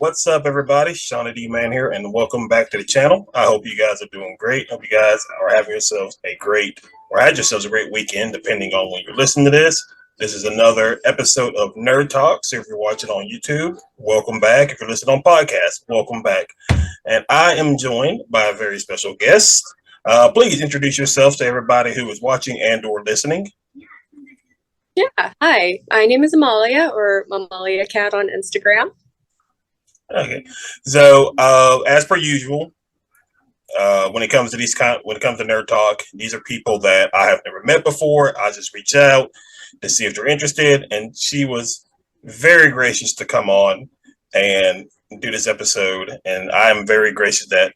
What's up, everybody? ShonnyDman here, and welcome back to the channel. I hope you guys are doing great. Hope you guys are having yourselves a great, or had yourselves a great weekend, depending on when you're listening to this. This is another episode of Nerd Talk. So if you're watching on YouTube, welcome back. If you're listening on podcast, welcome back. And I am joined by a very special guest. Please introduce yourself to everybody who is watching and or listening. Yeah, hi. My name is Amalia, or Amaliaaacat on Instagram. Okay, so as per usual, when it comes to Nerd Talk, these are people that I have never met before. I just reach out to see if they're interested, and she was very gracious to come on and do this episode, and I am very gracious that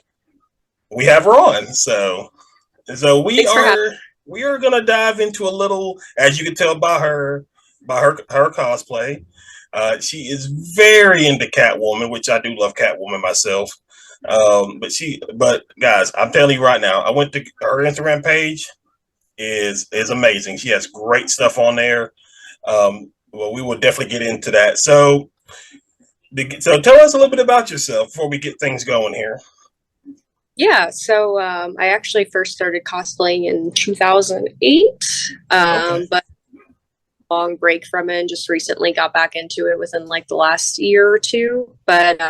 we have her on. So we are gonna dive into a little, as you can tell by her cosplay. She is very into Catwoman, which I do love Catwoman myself. But guys, I'm telling you right now, I went to her Instagram page. Is amazing. She has great stuff on there. Well, we will definitely get into that. So tell us a little bit about yourself before we get things going here. Yeah, so I actually first started cosplaying in 2008, Okay. but long break from it and just recently got back into it within like the last year or two. But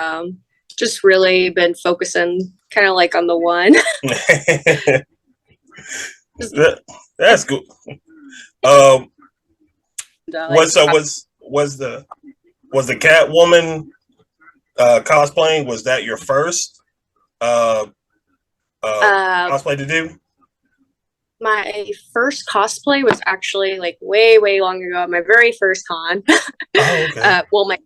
just really been focusing kind of like on the one. That's good. Was the Catwoman cosplaying? Was that your first cosplay to do? My first cosplay was actually like way long ago. My very first con. Oh, okay. Well, my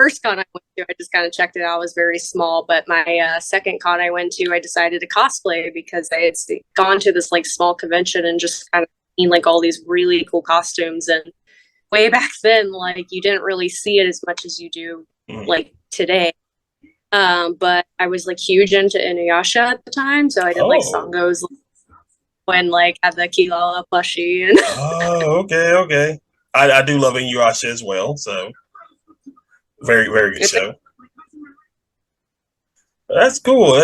first con I went to, I just kind of checked it out. It was very small, but my second con I went to, I decided to cosplay because I had gone to this like small convention and just kind of seen like all these really cool costumes. And way back then, like you didn't really see it as much as you do like today. But I was like huge into Inuyasha at the time, so I did like Songos when like had the Kilala plushie. And okay. I do love Inuyasha as well, so very good show. That's cool.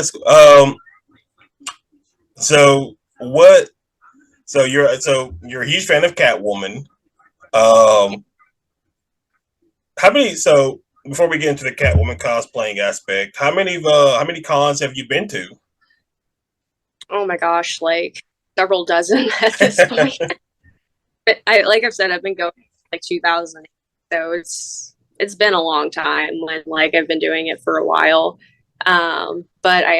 So you're a huge fan of Catwoman. So before we get into the Catwoman cosplaying aspect, how many cons have you been to? Oh my gosh, like several dozen at this point. But like I've said, I've been going like 2008, so it's been a long time when like I've been doing it for a while. But I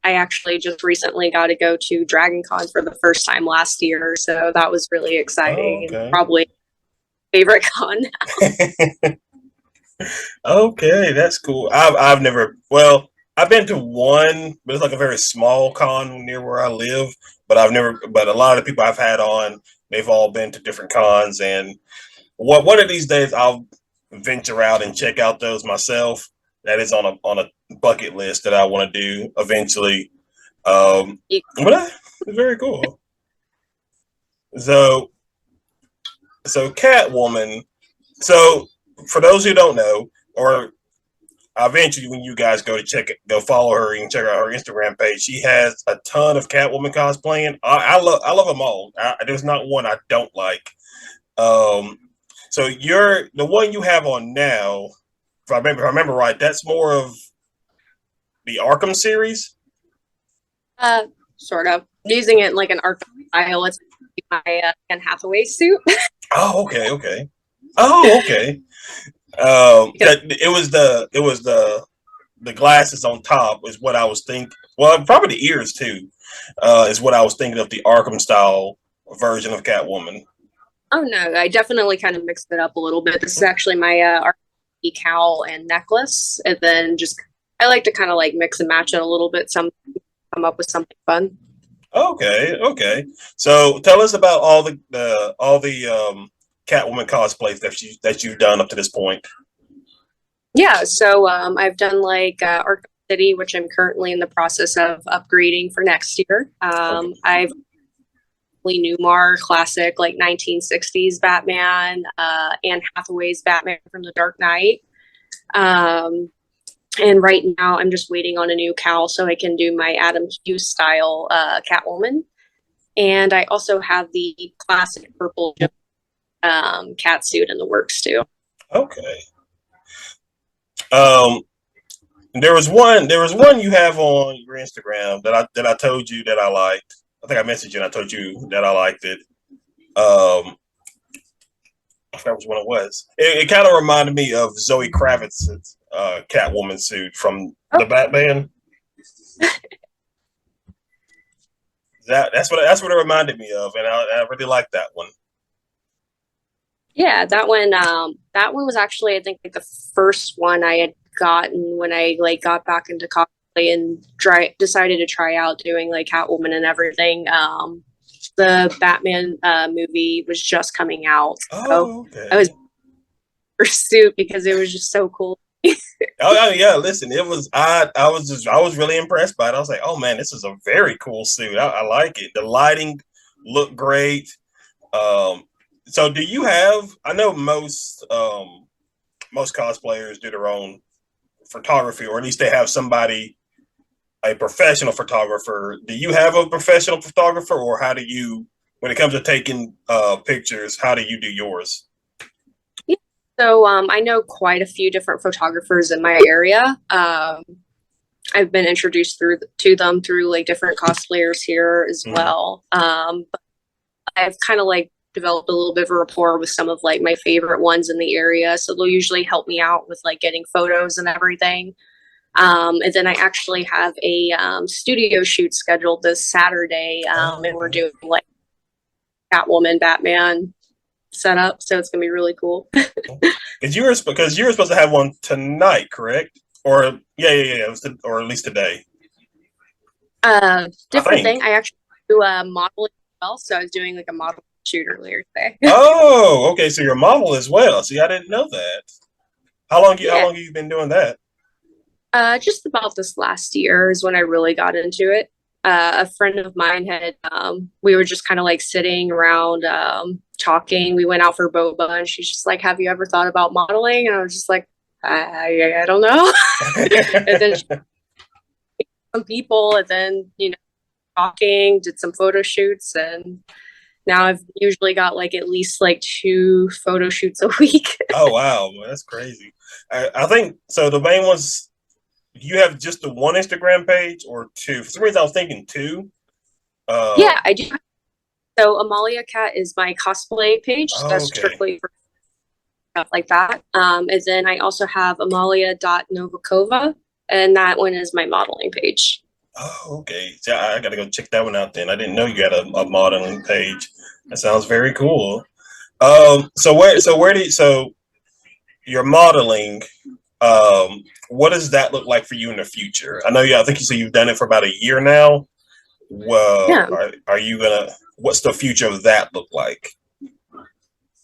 actually just recently got to go to Dragon Con for the first time last year, so that was really exciting. Okay. And probably favorite con now. Okay, that's cool. I've been to one, but it's like a very small con near where I live. But a lot of the people I've had on, they've all been to different cons, and one of these days I'll venture out and check out those myself. That is on a bucket list that I want to do eventually. But it's very cool. So Catwoman. So for those who don't know, or eventually when you guys go follow her and check out her Instagram page, she has a ton of Catwoman cosplaying. I love them all. There's not one I don't like. So you're the one you have on now. If I remember right, that's more of the Arkham series. Sort of. I'm using it in like an Arkham style. It's my Anne Hathaway suit. Oh, okay. Oh, okay. It was the glasses on top is what I was thinking. Well, probably the ears too. Is what I was thinking of, the Arkham style version of Catwoman. Oh no, I definitely kind of mixed it up a little bit. This is actually my Arkham cowl and necklace, and then just I like to kind of like mix and match it a little bit. Come up with something fun. Okay. So tell us about all the Catwoman cosplays that you've done up to this point. Yeah, so I've done like Arkham City, which I'm currently in the process of upgrading for next year. I've Newmar classic, like 1960s Batman, Anne Hathaway's Batman from The Dark Knight. And right now, I'm just waiting on a new cowl so I can do my Adam Hughes style Catwoman. And I also have the classic purple cat suit in the works too. Okay. Um, there was one you have on your Instagram that I told you that I liked. I think I messaged you and I told you that I liked it. I forgot which one it was. It kind of reminded me of Zoe Kravitz's Catwoman suit from the Batman. That's what it reminded me of, and I really liked that one. Yeah, that one. That one was actually, I think, like the first one I had gotten when I like got back into cosplay and decided to try out doing like Catwoman and everything. The Batman movie was just coming out, so Oh, okay. I was pursuit because it was just so cool. Oh yeah, listen, it was I was really impressed by it. I was like, oh man, this is a very cool suit. I like it. The lighting looked great. Um, so do you have? I know most cosplayers do their own photography, or at least they have somebody, a professional photographer. Do you have a professional photographer, or how do you, when it comes to taking pictures, how do you do yours? Yeah. So I know quite a few different photographers in my area. I've been introduced to them through like different cosplayers here as well. But I've kind of like developed a little bit of a rapport with some of like my favorite ones in the area. So they'll usually help me out with like getting photos and everything. And then I actually have a studio shoot scheduled this Saturday, and we're doing like Catwoman, Batman setup. So it's gonna be really cool. Because you were supposed to have one tonight, correct? Or yeah. It was or at least today. I Different think. thing. I actually do modeling as well. So I was doing like a model shoot earlier today. Oh, okay. So you're a model as well. See, I didn't know that. How Yeah. long have you been doing that? Just about this last year is when I really got into it. A friend of mine had, we were just kind of like sitting around talking. We went out for boba, and she's just like, "Have you ever thought about modeling?" And I was just like, I don't know. And then some people, and then talking, did some photo shoots, and now I've usually got like at least like 2 photo shoots a week. Oh wow, man, that's crazy. I think so. The main ones, you have just the one Instagram page or two? For some reason, I was thinking two. Yeah, I do. So Amaliaaacat is my cosplay page. That's Okay. strictly for stuff like that. And then I also have Amalia.Novakova, and that one is my modeling page. Oh, okay. So I got to go check that one out then. I didn't know you had a modeling page. That sounds very cool. So you're modeling. What does that look like for you in the future? I think you said you've done it for about a year now. Well, Yeah. are you gonna? What's the future of that look like?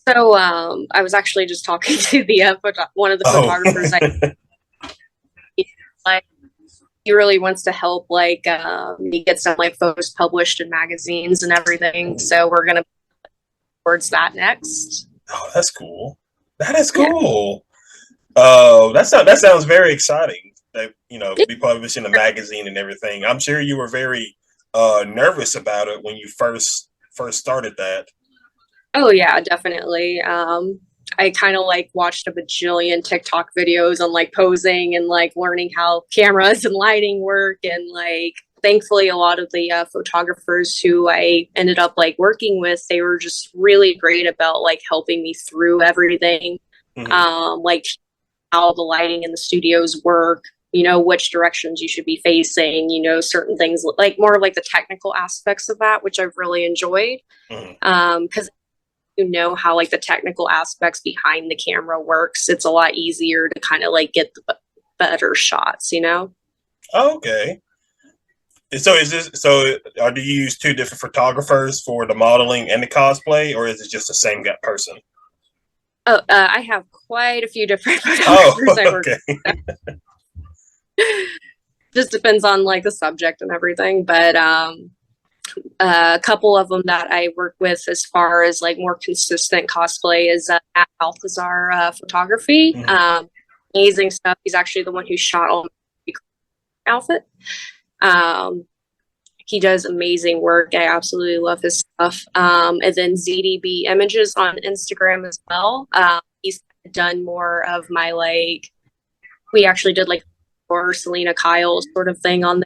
So I was actually just talking to the one of the Oh, photographers. I like he really wants to help like me get some like photos published in magazines and everything. So we're gonna towards that next. oh, that's cool. That is Yeah. cool. That sounds very exciting. That be published in a magazine and everything. I'm sure you were very nervous about it when you first started that. Oh yeah, definitely. I kind of like watched a bajillion TikTok videos on like posing and like learning how cameras and lighting work, and like thankfully a lot of the photographers who I ended up like working with, they were just really great about like helping me through everything. Hmm. Like how the lighting in the studios work, which directions you should be facing, certain things like more like the technical aspects of that, which I've really enjoyed. Hmm. Because how like the technical aspects behind the camera works, it's a lot easier to kind of like get the better shots. Okay. So do you use two different photographers for the modeling and the cosplay, or is it just the same person? Oh, I have quite a few different Oh, photographers I work okay. with. Just depends on like the subject and everything, but a couple of them that I work with as far as like more consistent cosplay is Matt Alcazar photography. Mhm. amazing stuff. He's actually the one who shot all my outfit. He does amazing work. I absolutely love his stuff. And then ZDB Images on Instagram as well. He's done more of my like, we actually did like or Selena Kyle sort of thing on there.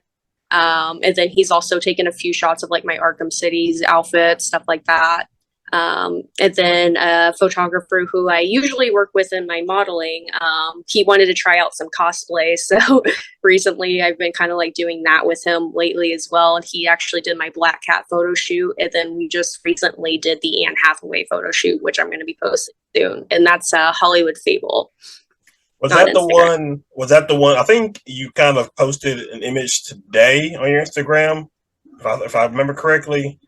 And then he's also taken a few shots of like my Arkham City's outfit, stuff like that. And then a photographer who I usually work with in my modeling, he wanted to try out some cosplay. So recently I've been kind of like doing that with him lately as well. And he actually did my Black Cat photo shoot. And then we just recently did the Anne Hathaway photo shoot, which I'm going to be posting soon. And that's Hollywood Fable. Was that the one? Was that the one? I think you kind of posted an image today on your Instagram, if I remember correctly.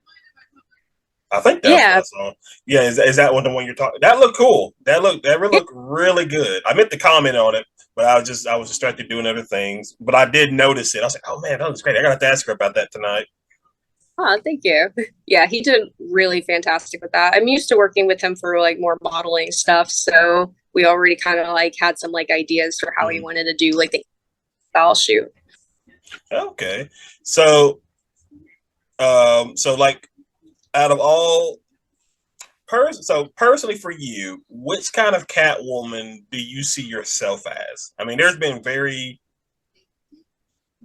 I think that's what I saw. Yeah, is that one the one you're talking? That looked cool. That really looked really good. I meant to comment on it, but I was distracted doing other things. But I did notice it. I was like, oh man, that looks great. I got to ask her about that tonight. Oh, thank you. Yeah, he did really fantastic with that. I'm used to working with him for like more modeling stuff, so we already kind of like had some like ideas for how he wanted to do like the style shoot. Okay, so like out of all personally for you, which kind of Catwoman do you see yourself as? I mean, there's been very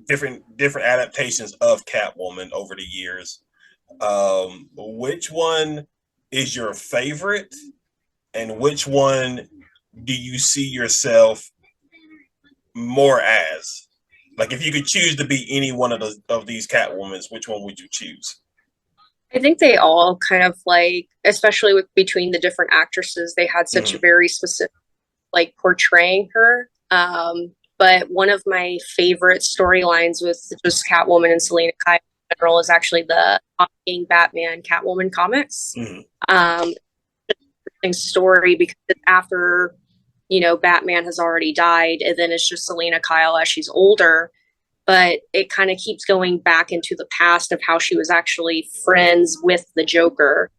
different adaptations of Catwoman over the years. Which one is your favorite, and which one do you see yourself more as? Like, if you could choose to be any one of these Catwomans, which one would you choose? I think they all kind of like, especially with between the different actresses, they had such a very specific like portraying her. But one of my favorite storylines with just Catwoman and Selena Kyle in general is actually the Batman Catwoman comics. Interesting story because after, you know, Batman has already died, and then it's just Selena Kyle as she's older. But it kind of keeps going back into the past of how she was actually friends with the Joker.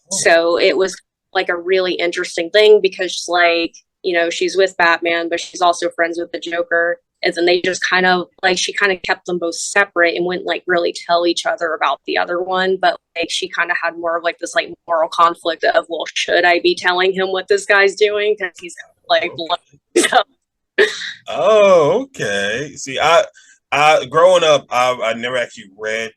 So it was like a really interesting thing because, like, you know, she's with Batman, but she's also friends with the Joker. And then they just kind of like, she kind of kept them both separate and wouldn't like really tell each other about the other one. But like, she kind of had more of like this like moral conflict of, well, should I be telling him what this guy's doing? Because he's like, Oh, okay. See, I growing up, I never actually read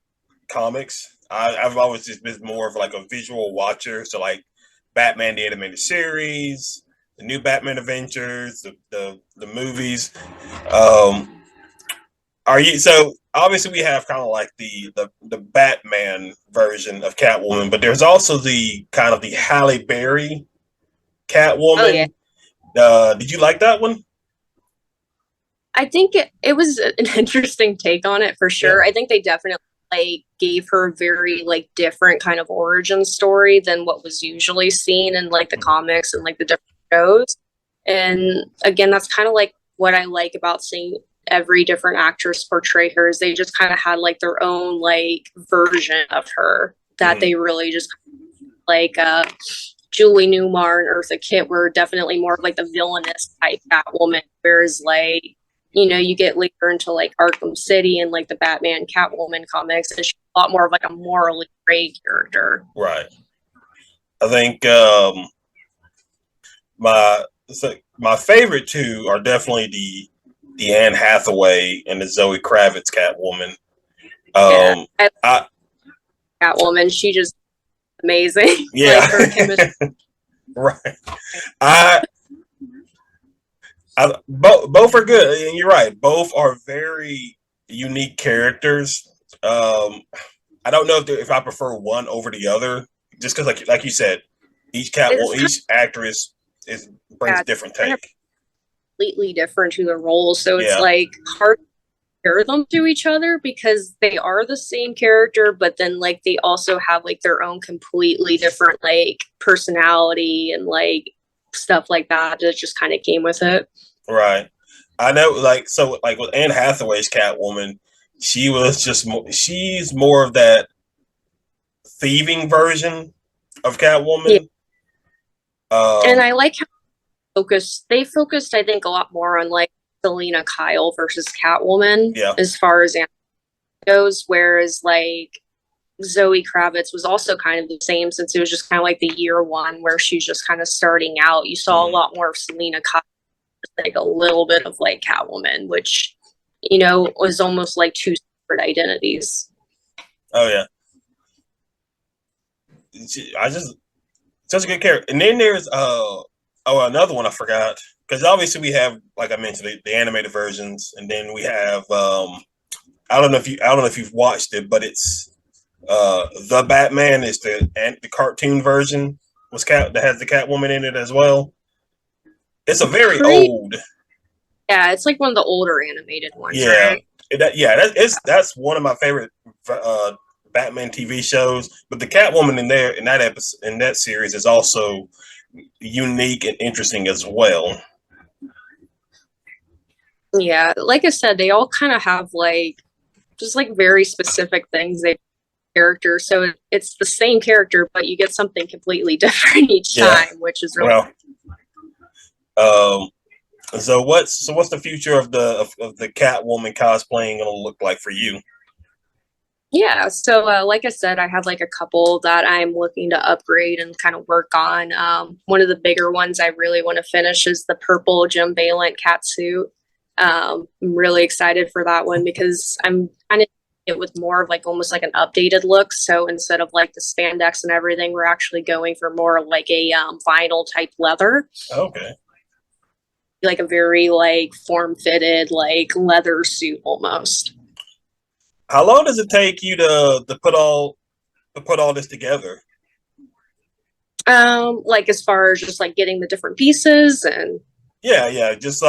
comics. I've always just been more of like a visual watcher. So like Batman the animated series, the new Batman Adventures, the movies. Are you so obviously we have kind of like the Batman version of Catwoman, but there's also the kind of the Halle Berry Catwoman. Oh, yeah. Did you like that one? I think it was an interesting take on it for sure. Yeah. I think they definitely like gave her a very like different kind of origin story than what was usually seen in like the comics and like the different shows. And again, that's kind of like what I like about seeing every different actress portray her is they just kind of had like their own like version of her that they really just like Julie Newmar and Eartha Kitt were definitely more of like the villainous type Catwoman, whereas like, you know, you get later into like Arkham City and like the Batman Catwoman comics, and she's a lot more of like a morally gray character. Right. I think my favorite two are definitely the Anne Hathaway and the Zoe Kravitz Catwoman. I Catwoman, she just amazing. Yeah. Like her chemistry. Right. Both are good, and you're right. Both are very unique characters. I don't know if I prefer one over the other, just because, like you said, each actress brings a different take. Completely different to the roles, so it's like hard to compare them to each other because they are the same character, but then like they also have like their own completely different like personality and like stuff like that just kind of came with it. Right. I know, like, so like with Anne Hathaway's Catwoman, she's more of that thieving version of Catwoman. And I like how They focused, I think, a lot more on like Selena Kyle versus Catwoman Yeah. as far as anime goes, whereas like Zoe Kravitz was also kind of the same since it was just kind of like the year one where she's just kind of starting out. You saw a lot more of Selena Kyle, like a little bit of like Catwoman, which was almost like two separate identities. Oh yeah. I just such a good character. And then there's another one I forgot because obviously we have, like I mentioned, the animated versions, and then we have I don't know if you've watched it, but it's the Batman is the cartoon version was cat that has the Catwoman in it as well. It's a very Pretty, old. yeah, it's like one of the older animated ones, Yeah, right? that's one of my favorite uh, Batman TV shows. But the Catwoman in that episode in that series is also unique and interesting as well. Yeah, like I said, they all kind of have like just like very specific things they character. So it's the same character, but you get something completely different each Yeah. time, which is really Well, um, what's the future of the Catwoman cosplaying gonna look like for you? yeah. So like I said, I have like a couple that I'm looking to upgrade and kind of work on. One of the bigger ones I really want to finish is the purple Jim Valent cat suit. I'm really excited for that one because I'm kind of it with more of like almost like an updated look. So instead of like the spandex and everything, we're actually going for more like a vinyl type leather, Okay. like a very like form fitted like leather suit almost. How long does it take you to put all this together? Like as far as just like getting the different pieces and Yeah, yeah. Just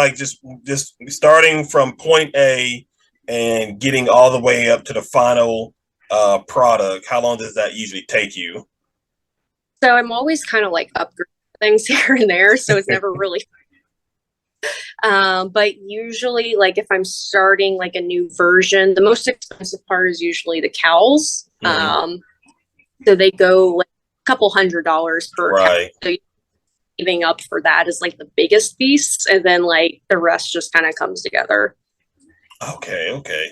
starting from point A and getting all the way up to the final product. How long does that usually take you? so I'm always kind of like upgrading things here and there, so it's never really but usually like if I'm starting like a new version, the most expensive part is usually the cowls. Mm-hmm. So they go like a couple $100 per cowl. Right. So saving up for that is like the biggest piece, and then like the rest just kind of comes together. Okay. Okay.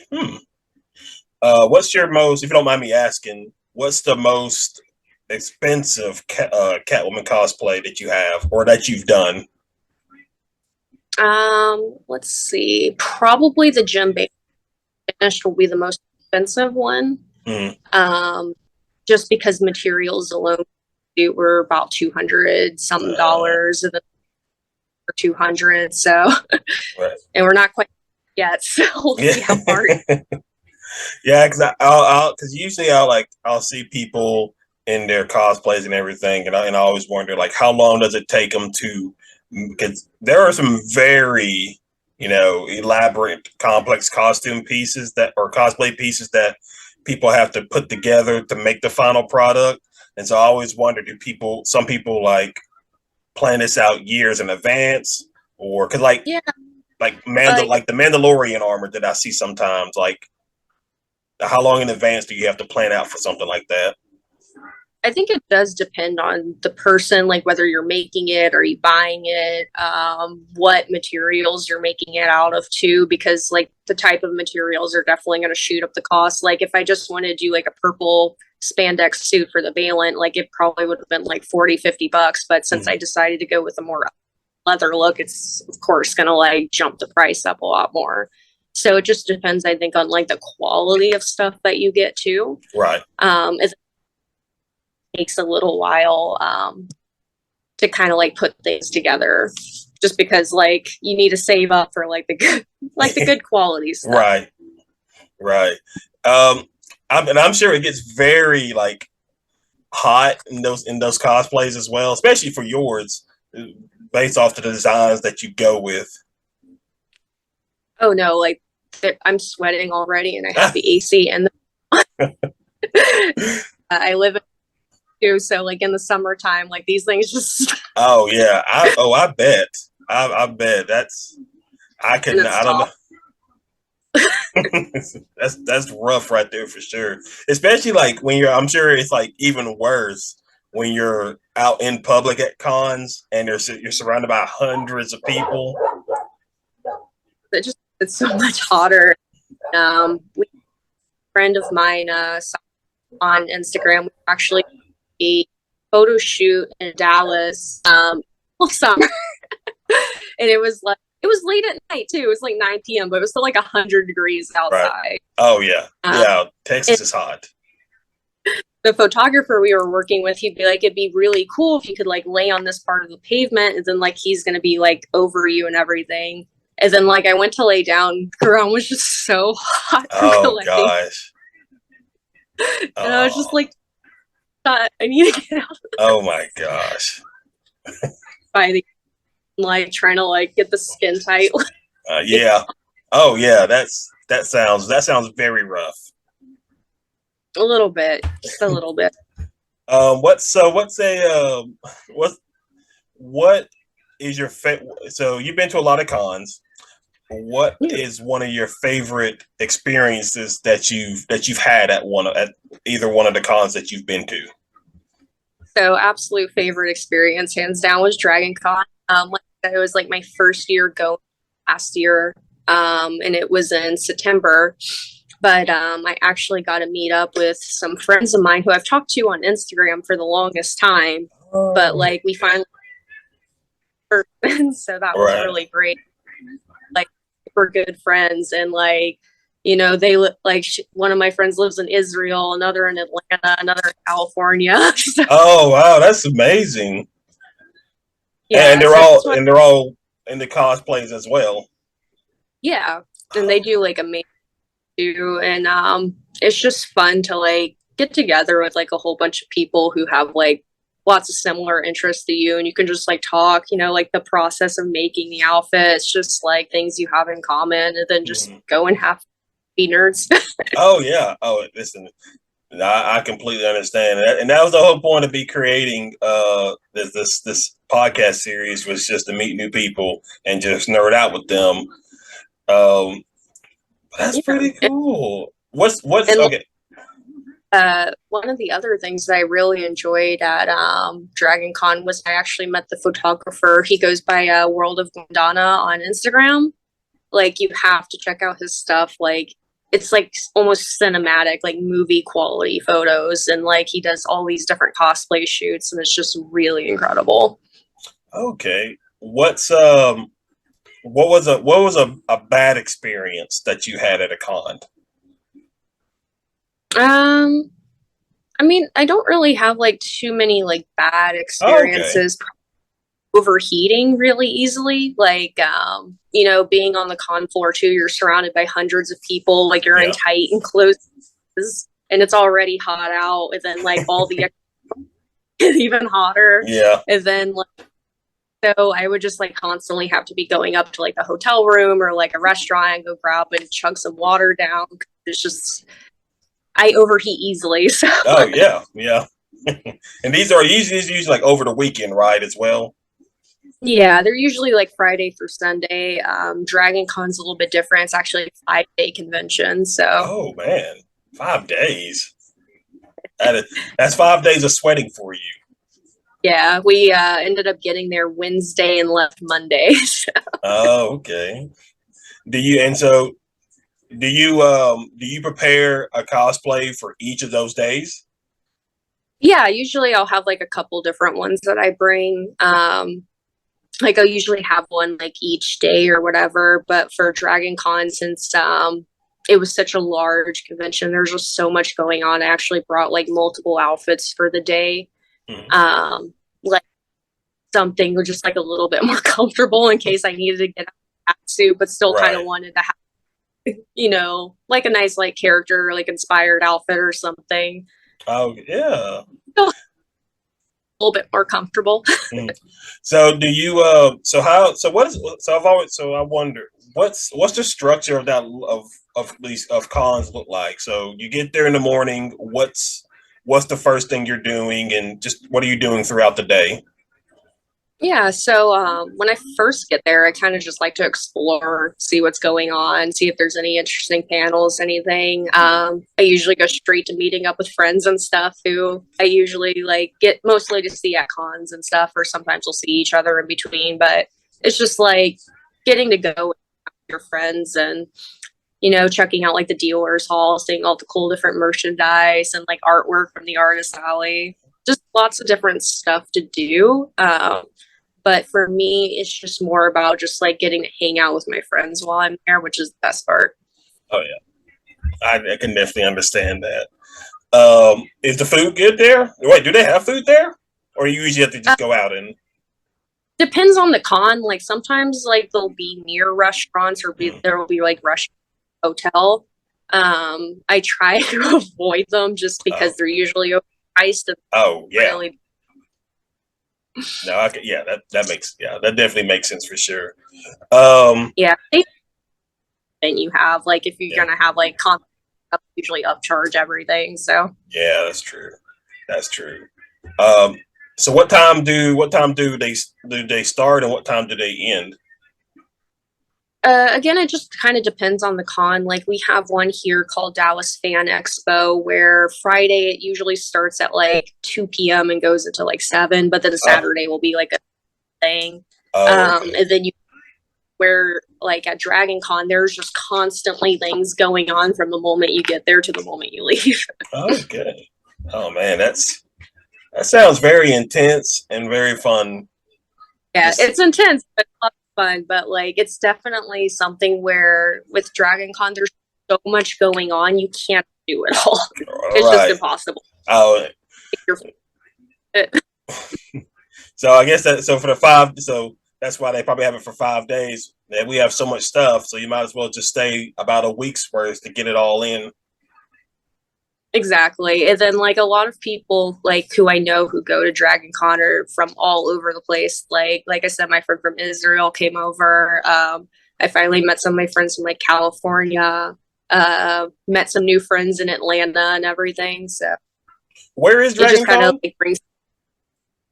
What's your most, if you don't mind me asking, what's the most expensive Catwoman cosplay that you have or that you've done? Let's see. Probably the gem finished will be the most expensive one. Mm. Just because materials alone were about 200 some dollars and then 200. So, Right. and we're not quite yet. So we'll see how far. Yeah, because because usually I'll see people in their cosplays and everything, and I always wonder like how long does it take them to, because there are some very elaborate, complex costume pieces that or cosplay pieces that people have to put together to make the final product, and so I always wonder, do some people like plan this out years in advance, or because Yeah, like like the Mandalorian armor that I see sometimes, like how long in advance do you have to plan out for something like that? I think it does depend on the person, like whether you're making it or you buying it, what materials you're making it out of too, because like the type of materials are definitely going to shoot up the cost. Like if I just wanted to do like a purple spandex suit for the Valent, like it probably would have been like 40, $50. But since I Mm-hmm. decided to go with a more leather look, it's of course going to like jump the price up a lot more. So it just depends, I think, on like the quality of stuff that you get too. Right. It takes a little while to kind of like put things together, just because like you need to save up for like the good, like the good quality stuff. Right. Right. Um, I'm sure it gets very like hot in those cosplays as well, especially for yours, based off the designs that you go with. Oh no, like I'm sweating already, and I have the AC and I live in too, so like in the summertime, like these things just Oh yeah, I bet. I bet I and couldn't. it's I don't know. tough. That's rough right there for sure. Especially like when you're. I'm sure it's like even worse when you're out in public at cons and you're surrounded by hundreds of people. It's so much hotter. We, a friend of mine on Instagram, we actually a photo shoot in Dallas summer. And it was late at night too. It was like 9 p.m., but it was still like 100 degrees outside. Right. Oh yeah. Yeah. Texas is hot. The photographer we were working with, he'd be like, it'd be really cool if you could like lay on this part of the pavement, and then like he's gonna be like over you and everything. And then like I went to lay down, the ground was just so hot. Oh gosh. And I was just like, I need to get out. Oh my gosh. Fighting, like trying to like get the skin tight. Yeah. Oh yeah. That sounds very rough. A little bit, just a little bit. What is your favorite? So you've been to a lot of cons. What is one of your favorite experiences that you've had at either one of the cons that you've been to? So absolute favorite experience, hands down, was Dragon Con. Like I said, it was like my first year going last year, and it was in September. But I actually got to meet up with some friends of mine who I've talked to on Instagram for the longest time. But like we finally, so that was really great. Like we're good friends, and like they like one of my friends lives in Israel, another in Atlanta, another in California. Oh wow, that's amazing! Yeah, and they're all in the cosplays as well. Yeah, and they do like amazing. And it's just fun to like get together with like a whole bunch of people who have like lots of similar interests to you, and you can just like talk, like the process of making the outfit. It's just like things you have in common, and then just go and be nerds. Oh yeah. Oh, listen, I completely understand that, and that was the whole point of creating this podcast series, was just to meet new people and just nerd out with them. That's pretty cool. What's okay? One of the other things that I really enjoyed at Dragon Con was I actually met the photographer. He goes by World of Gondana on Instagram. Like you have to check out his stuff. Like it's like almost cinematic, like movie quality photos, and like he does all these different cosplay shoots, and it's just really incredible. Okay, what was a bad experience that you had at a con? I mean, I don't really have like too many like bad experiences. Okay. Overheating really easily, like being on the con floor too, you're surrounded by hundreds of people, like you're in tight enclosed and it's already hot out, and then like all the is even hotter. Yeah. And then like so I would just like constantly have to be going up to like a hotel room or like a restaurant and go grab and chug some water down. It's just, I overheat easily. So. Oh yeah, yeah. And these are usually like over the weekend, right? As well. Yeah, they're usually like Friday through Sunday. Dragon Con's a little bit different. It's actually a 5-day convention. So. Oh man, 5 days. That's 5 days of sweating for you. Yeah, we ended up getting there Wednesday and left Monday. So. Oh, okay. Do you prepare a cosplay for each of those days? Yeah, usually I'll have like a couple different ones that I bring. Like I'll usually have one like each day or whatever. But for Dragon Con, since it was such a large convention, there's just so much going on. I actually brought like multiple outfits for the day. Like something just like a little bit more comfortable in case I needed to get out of that suit, but still kind of wanted to have, like a nice like character, like inspired outfit or something. Oh yeah. A little bit more comfortable. So do you I wonder what's the structure of cons look like? So you get there in the morning, what's the first thing you're doing, and just what are you doing throughout the day? Yeah, so when I first get there, I kind of just like to explore, see what's going on, see if there's any interesting panels, anything. I usually go straight to meeting up with friends and stuff who I usually like get mostly to see at cons and stuff, or sometimes we'll see each other in between. But it's just like getting to go with your friends and checking out like the dealers hall, seeing all the cool different merchandise and like artwork from the artist alley. Just lots of different stuff to do. But for me, it's just more about just like getting to hang out with my friends while I'm there, which is the best part. Oh yeah, I can definitely understand that. Is the food good there? Wait, do they have food there, or you usually have to Uh, just go out and? Depends on the con. Like sometimes like they'll be near restaurants or Mm, there will be like restaurant hotel. I try to avoid them just oh, because they're usually overpriced and oh yeah. really No, yeah, that definitely makes sense for sure. Um, yeah. Than you have like if you're yeah, gonna have like con usually upcharge everything. So yeah, that's true. That's true. Um, so what time do they start and what time do they end? Again, it just kind of depends on the con. Like we have one here called Dallas Fan Expo, where Friday it usually starts at like 2 p.m. and goes into like 7, but then Oh, Saturday will be like a thing. oh, okay, And then you where like at Dragon Con, there's just constantly things going on from the moment you get there to the moment you leave. okay. Oh man, that sounds very intense and very fun. Yeah, Just it's intense, but a lot of fun. But like, it's definitely something where with Dragon Con, there's so much going on, you can't do it all. all It's just right. impossible. Oh, You're so I guess that so for the five, so that's why they probably have it for 5 days. And we have so much stuff, so you might as well just stay about a week's worth to get it all in. exactly. And then like a lot of people like who I know who go to Dragon Con are from all over the place. Like I said, my friend from Israel came over. I finally met some of my friends from like California. Met some new friends in Atlanta and everything. So Where is it just Dragon kind of Con? like brings.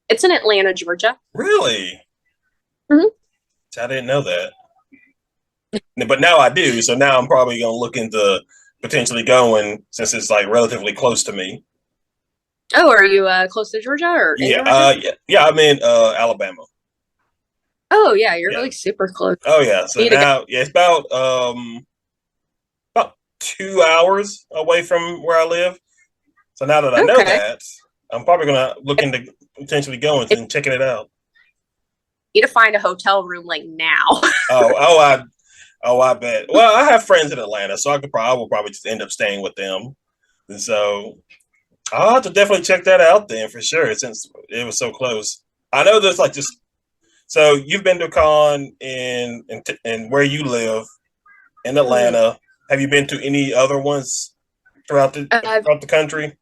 It's in Atlanta, Georgia. Really? Mhm. I didn't know that. But now I do. So now I'm probably going to look into potentially going since it's like relatively close to me. Oh, are you close to Georgia or in Yeah, Georgia? yeah. I'm in Alabama. Oh yeah, you're Yeah. like super close. Oh yeah. So We need to go. now, yeah, it's about 2 hours away from where I live. So now that I know Okay. that, I'm probably gonna look into potentially going If and checking it out. you need to find a hotel room like now. Oh, I bet. Well, I have friends in Atlanta, so I will probably just end up staying with them. And so I'll have to definitely check that out then for sure, since it was so close. I know there's like just so you've been to a con in where you live in Mhm. Atlanta. Have you been to any other ones I've throughout the country?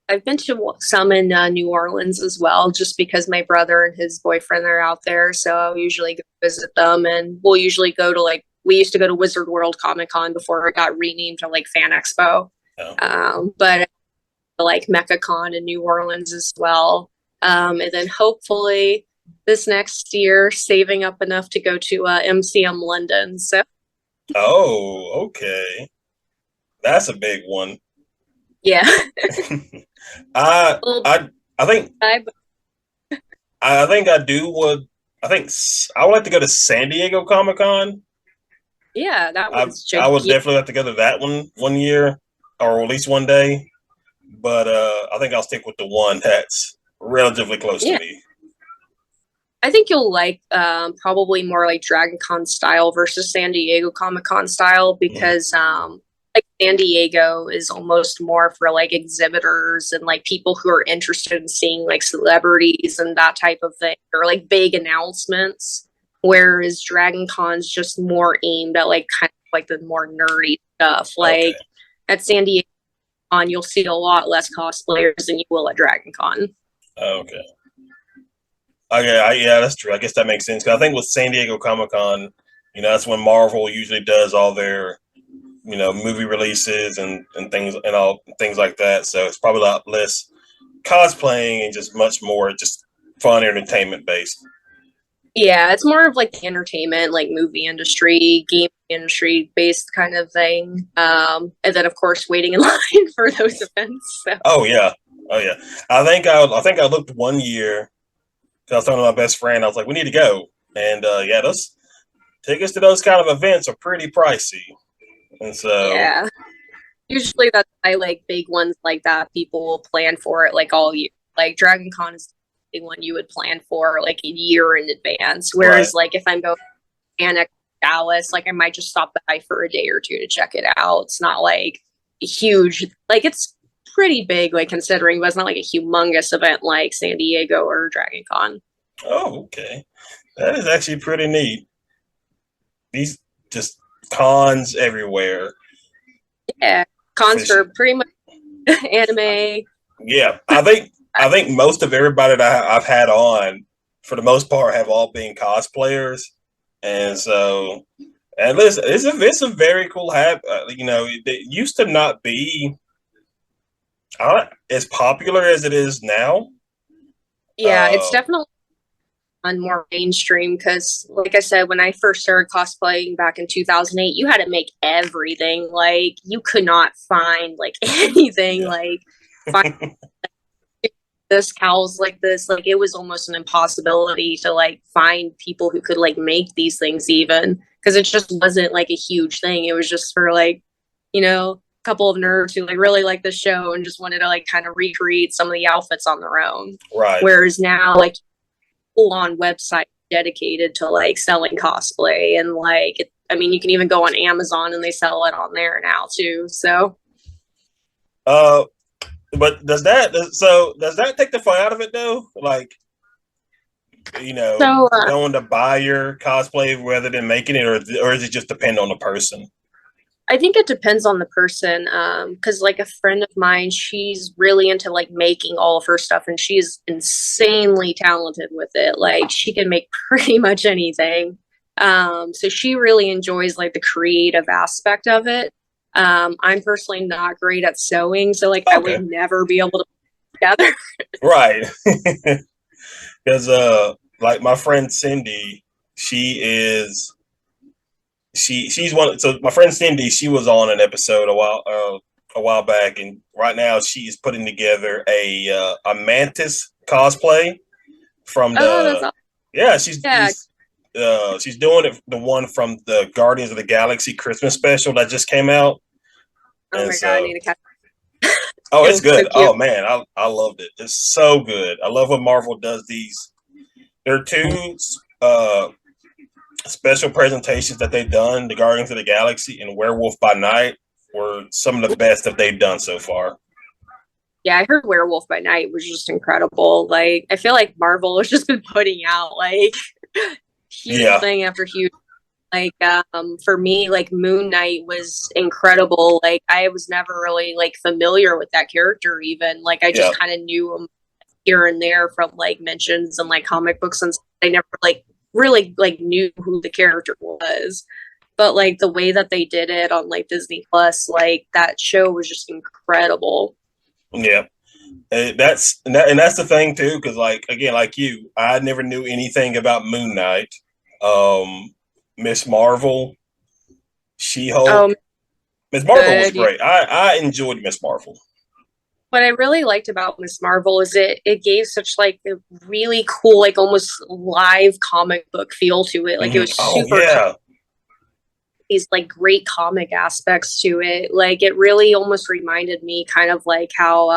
I've been to some in New Orleans as well, just because my brother and his boyfriend are out there. So I'll usually go visit them, and we'll usually go to like we used to go to Wizard World Comic Con before it got renamed to like Fan Expo. No. But like Mecca Con in New Orleans as well. And then hopefully this next year, saving up enough to go to MCM London. So Oh, okay. That's a big one. yeah, I a little I I think bit, but I think I do would I think I would like to go to San Diego Comic Con. yeah, that one's I would gigantic. definitely have to go to that one year or at least one day. But I think I'll stick with the one that's relatively close to Yeah, me. I think you'll like probably more like Dragon Con style versus San Diego Comic Con style Mm, because like San Diego is almost more for like exhibitors and like people who are interested in seeing like celebrities and that type of thing or like big announcements. Whereas Dragon Con's just more aimed at like kind of like the more nerdy stuff. okay. Like at San Diego Con, you'll see a lot less cosplayers than you will at Dragon Con. Okay. Okay. Yeah, that's true. I guess that makes sense. 'Cause I think with San Diego Comic Con, that's when Marvel usually does all their movie releases and things like that. So it's probably a lot less cosplaying and just much more just fun entertainment based. Yeah, it's more of like the entertainment, like movie industry, game industry based kind of thing. And then of course waiting in line for those events. So. Oh yeah, oh yeah. I think I looked one year. I was talking to my best friend. I was like, we need to go, and yeah, those tickets to those kind of events are pretty pricey, and so Yeah. Usually that's why like big ones like that people will plan for it like all year. Like Dragon Con is the one you would plan for like a year in advance. right. Whereas like if I'm going to Annex Dallas, like I might just stop by for a day or two to check it out. It's not like huge. Like it's pretty big, like considering, but it's not like a humongous event like San Diego or Dragon Con. Oh, okay. That is actually pretty neat. These just cons everywhere. Yeah, cons for pretty much anime. Yeah, I think most of everybody that I've had on, for the most part, have all been cosplayers, and so and listen, it's a very cool habit. You know, it used to not be as popular as it is now. Yeah, it's Uh, definitely on more mainstream because, like I said, when I first started cosplaying back in 2008, you had to make everything. Like, you could not find like anything yeah, like find this cows like this. Like, it was almost an impossibility to like find people who could like make these things even because it just wasn't like a huge thing. It was just for like, a couple of nerds who like really like the show and just wanted to like kind of recreate some of the outfits on their own. right. Whereas now, like full on website dedicated to like selling cosplay and like I mean you can even go on Amazon and they sell it on there now too. So Uh, but does that take the fun out of it though? Like, you know, so going to buy your cosplay rather than making it, or does it just depend on the person? I think it depends on the person. Because like a friend of mine, she's really into like making all of her stuff and she's insanely talented with it. Like she can make pretty much anything. So she really enjoys like the creative aspect of it. I'm personally not great at sewing, so like I would Okay, never be able to put it together. right. Because like my friend Cindy, she is she's one. So my friend Cindy, she was on an episode a while back, and right now she is putting together a mantis cosplay from Oh, that's the awesome. yeah Yeah. she's doing it the one from the Guardians of the Galaxy Christmas special that just came out, Oh and my god, I so need to catch. oh, It it's looks so good. cute. Oh man, I loved it. It's so good. I love when Marvel does these. There are two uh special presentations that they've done. The Guardians of the Galaxy and Werewolf by Night were some of the best that they've done so far. Yeah, I heard Werewolf by Night was just incredible. Like, I feel like Marvel has just been putting out like huge Yeah, thing after huge. Like, for me, like Moon Knight was incredible. Like, I was never really like familiar with that character. Even like, I yeah, just kind of knew him here and there from like mentions and like comic books and stuff. I never like really like knew who the character was. But like the way that they did it on like Disney Plus, like that show was just incredible. yeah. And that's the thing too, because like again, like you, I never knew anything about Moon Knight, um, Miss Marvel, She Hulk. Um, Miss Marvel was good. Yeah. great. I enjoyed Miss Marvel. What I really liked about Miss Marvel is it gave such like a really cool, like almost live comic book feel to it. Like it Mm-hmm. was Oh super yeah, these like great comic aspects to it. Like it really almost reminded me kind of like how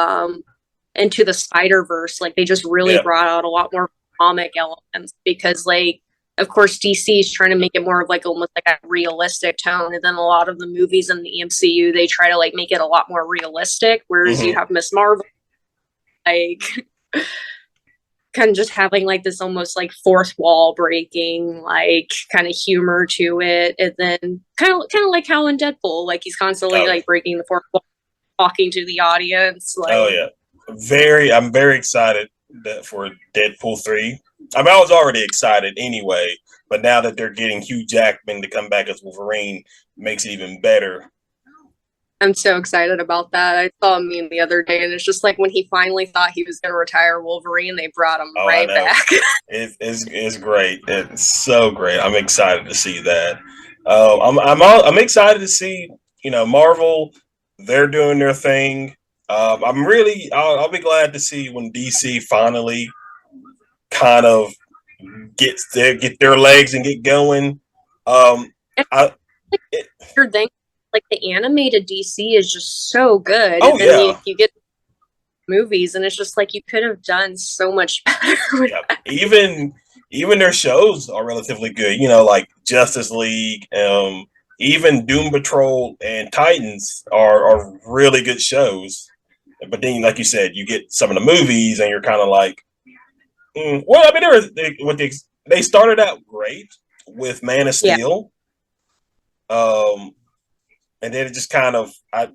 into the Spider Verse, like they just really yeah. brought out a lot more comic elements because like of course DC is trying to make it more of like almost like a realistic tone, and then a lot of the movies in the MCU they try to like make it a lot more realistic. Whereas you Mm-hmm. have Miss Marvel like kind of just having like this almost like fourth wall breaking like kind of humor to it, and then kind of like how in Deadpool like he's constantly Oh yeah, like breaking the fourth wall talking to the audience oh like yeah. I'm very excited that for Deadpool 3. I mean, I was already excited anyway, but now that they're getting Hugh Jackman to come back as Wolverine makes it even better. I'm so excited about that. I saw a meme the other day, and it's just like when he finally thought he was going to retire Wolverine, they brought him Oh, I right know. back. It's great. It's so great. I'm excited to see that. I'm excited to see Marvel. They're doing their thing. I'll be glad to see when DC finally kind of get their legs and get going. Um, And I like, it, weird thing, like the animated DC is just so good, oh and then you yeah, you get movies, and it's just like you could have done so much better with yeah. that. Even their shows are relatively good. Like Justice League, even Doom Patrol and Titans are really good shows. But then, like you said, you get some of the movies, and you're kind of like, well, I mean, they started out great with Man of Yeah, Steel, um, and then it just kind of I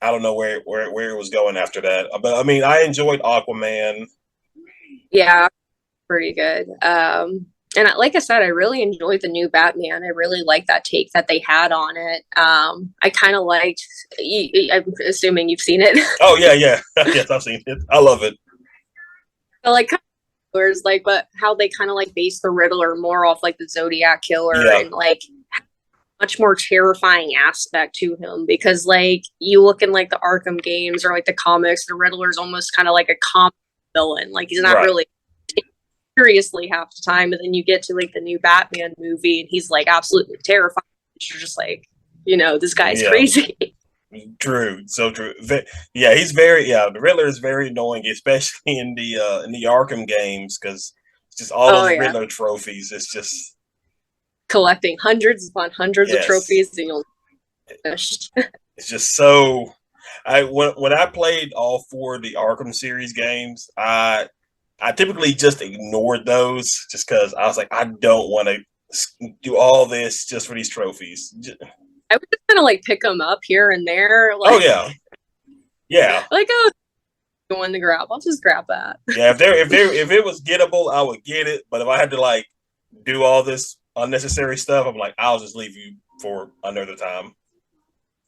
don't know where it was going after that. But I mean, I enjoyed Aquaman. yeah, pretty good. And like I said, I really enjoyed the new Batman. I really like that take that they had on it. I kind of liked. I'm assuming you've seen it. Oh yeah, yeah, yes, I've seen it. I love it. But like whereas like but how they kind of like base the Riddler more off like the Zodiac killer Yeah, and like much more terrifying aspect to him because like you look in like the Arkham games or like the comics, the Riddler's almost kind of like a comic villain. Like he's not right. really taken seriously half the time, and then you get to like the new Batman movie and he's like absolutely terrifying. You're just like, this guy's Yeah, crazy. true. So true. Yeah, he's very. Yeah, the Riddler is very annoying, especially in the Arkham games, because it's just all Oh those yeah. Riddler trophies. It's just Collecting hundreds upon hundreds of yes, trophies and you'll finish. it's just so. When I played all four of the Arkham series games, I typically just ignored those just because I was like, I don't want to do all this just for these trophies. I would just kind of like pick them up here and there, Oh like yeah, yeah, like oh, one to grab. I'll just grab that. yeah. If it was gettable, I would get it. But if I had to like do all this unnecessary stuff, I'm like, I'll just leave you for another time.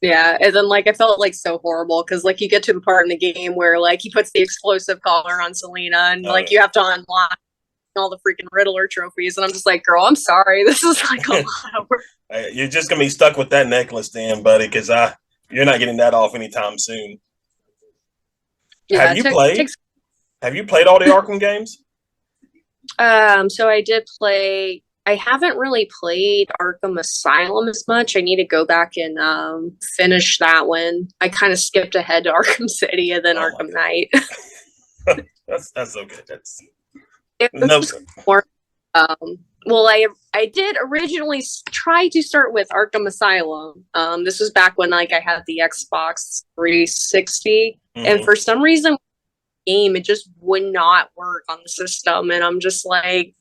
Yeah, and then like I felt like so horrible because like you get to the part in the game where like he puts the explosive collar on Selena and like you have to unlock all the freaking Riddler trophies, and I'm just like, girl, I'm sorry, this is like a lot of work. You're just gonna be stuck with that necklace, then, buddy, because you're not getting that off anytime soon. Yeah, Have it you took played? takes. Have you played all the Arkham games? So I did play. I haven't really played Arkham Asylum as much. I need to go back and finish that one. I kind of skipped ahead to Arkham City and then Oh my Arkham Knight. god, that's okay. That's It no. was more. Well, I did originally try to start with Arkham Asylum. This was back when like I had the Xbox 360, and Mm-hmm. for some reason, game it just would not work on the system, and I'm just like,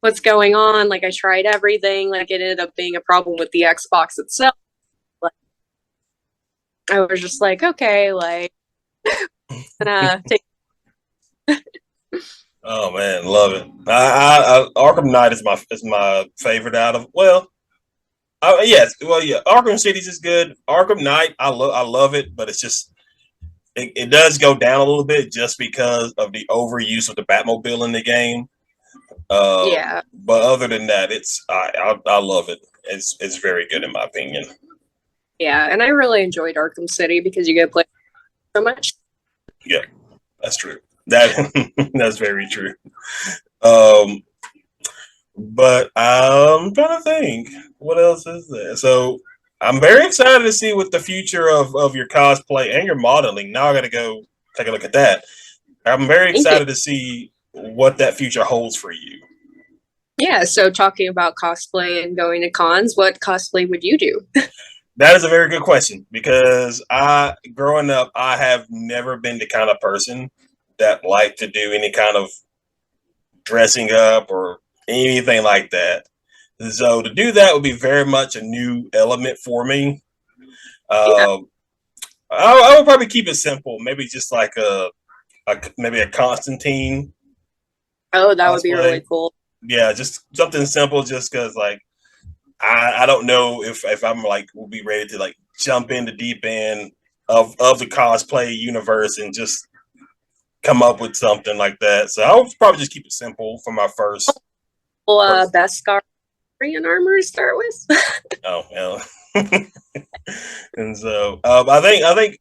what's going on? Like I tried everything. Like it ended up being a problem with the Xbox itself. Like, I was just like, okay, like gonna take. Oh man, love it. Arkham Knight is my favorite out of yes, well yeah, Arkham Cities is good. Arkham Knight, I love it, but it's just it does go down a little bit just because of the overuse of the Batmobile in the game. Yeah, But other than that, I love it. It's very good in my opinion. yeah, and I really enjoyed Arkham City because you get to play so much. Yeah, that's true. That that's very true. Um, but I'm trying to think what else is there. So I'm very excited to see what the future of your cosplay and your modeling. Now I got to go take a look at that. I'm very Thank you. excited to see what that future holds for you. Yeah, so talking about cosplay and going to cons, what cosplay would you do? That is a very good question because growing up, I have never been the kind of person that liked to do any kind of dressing up or anything like that. So to do that would be very much a new element for me. Yeah. Um, I would probably keep it simple. Maybe just like maybe a Constantine Oh, that would be really cosplay. cool. Yeah, just something simple. Just because like I don't know if I'm like will be ready to like jump in the deep end of the cosplay universe and just come up with something like that. So I'll probably just keep it simple for my first. Well, first Beskar and armor to start with. oh well. And so I think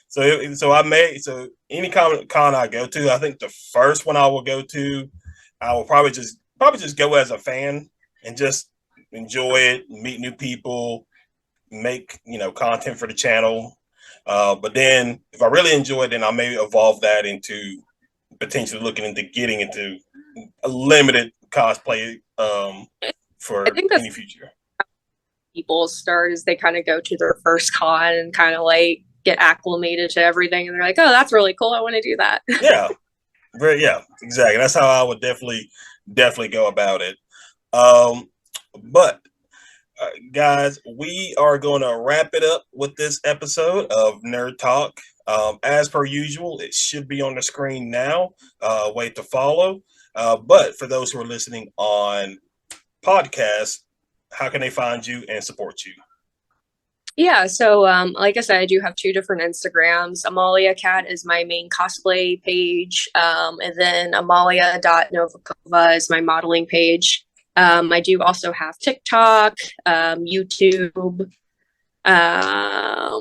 so I may so any con I go to, I think the first one I will go to, I will probably just go as a fan and just enjoy it, meet new people, make content for the channel. But then if I really enjoy it, then I may evolve that into potentially looking into getting into a limited cosplay I for think that's any future. people start as they kind of go to their first con and kind of like get acclimated to everything, and they're like, "Oh, that's really cool. I want to do that." Yeah, yeah, exactly. That's how I would definitely go about it. Um, but guys, we are going to wrap it up with this episode of Nerd Talk. As per usual, it should be on the screen now. Wait to follow. But for those who are listening on podcast, how can they find you and support you? Yeah, so like I said, I do have two different Instagrams. Amaliaaacat is my main cosplay page, and then Amalia.Novakova is my modeling page. I do also have TikTok, YouTube, a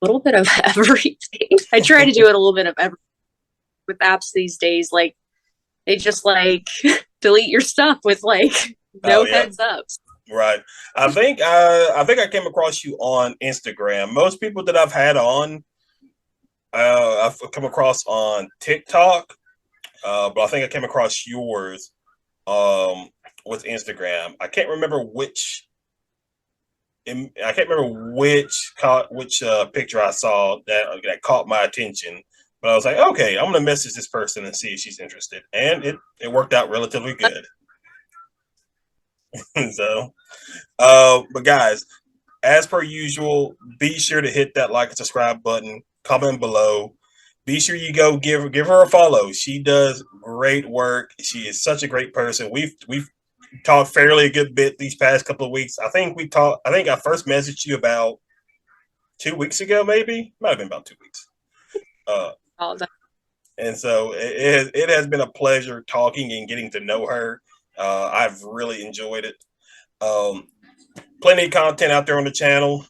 little bit of everything. I try to do it a little bit of everything with apps these days. Like they just like delete your stuff with like Oh no yeah, heads ups. right. I think I came across you on Instagram. Most people that I've had on, I've come across on TikTok, but I think I came across yours with Instagram. I can't remember which picture I saw that caught my attention. But I was like, okay, I'm gonna message this person and see if she's interested, and it worked out relatively good. So, but guys, as per usual, be sure to hit that like and subscribe button. Comment below. Be sure you go give her a follow. She does great work. She is such a great person. We've talked fairly a good bit these past couple of weeks. I think I first messaged you about 2 weeks ago, maybe. Might have been about 2 weeks. Uh, All the and so it has been a pleasure talking and getting to know her. I've really enjoyed it. Um, Plenty of content out there on the channel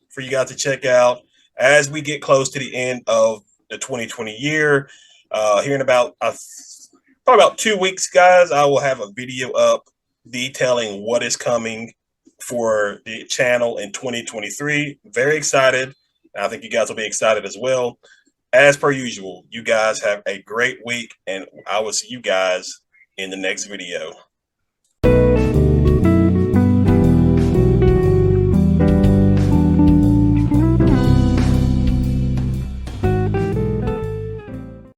for you guys to check out as we get close to the end of the 2020 year. Here in probably about 2 weeks, guys, I will have a video up detailing what is coming for the channel in 2023. Very excited. I think you guys will be excited as well. As per usual, you guys have a great week, and I will see you guys in the next video.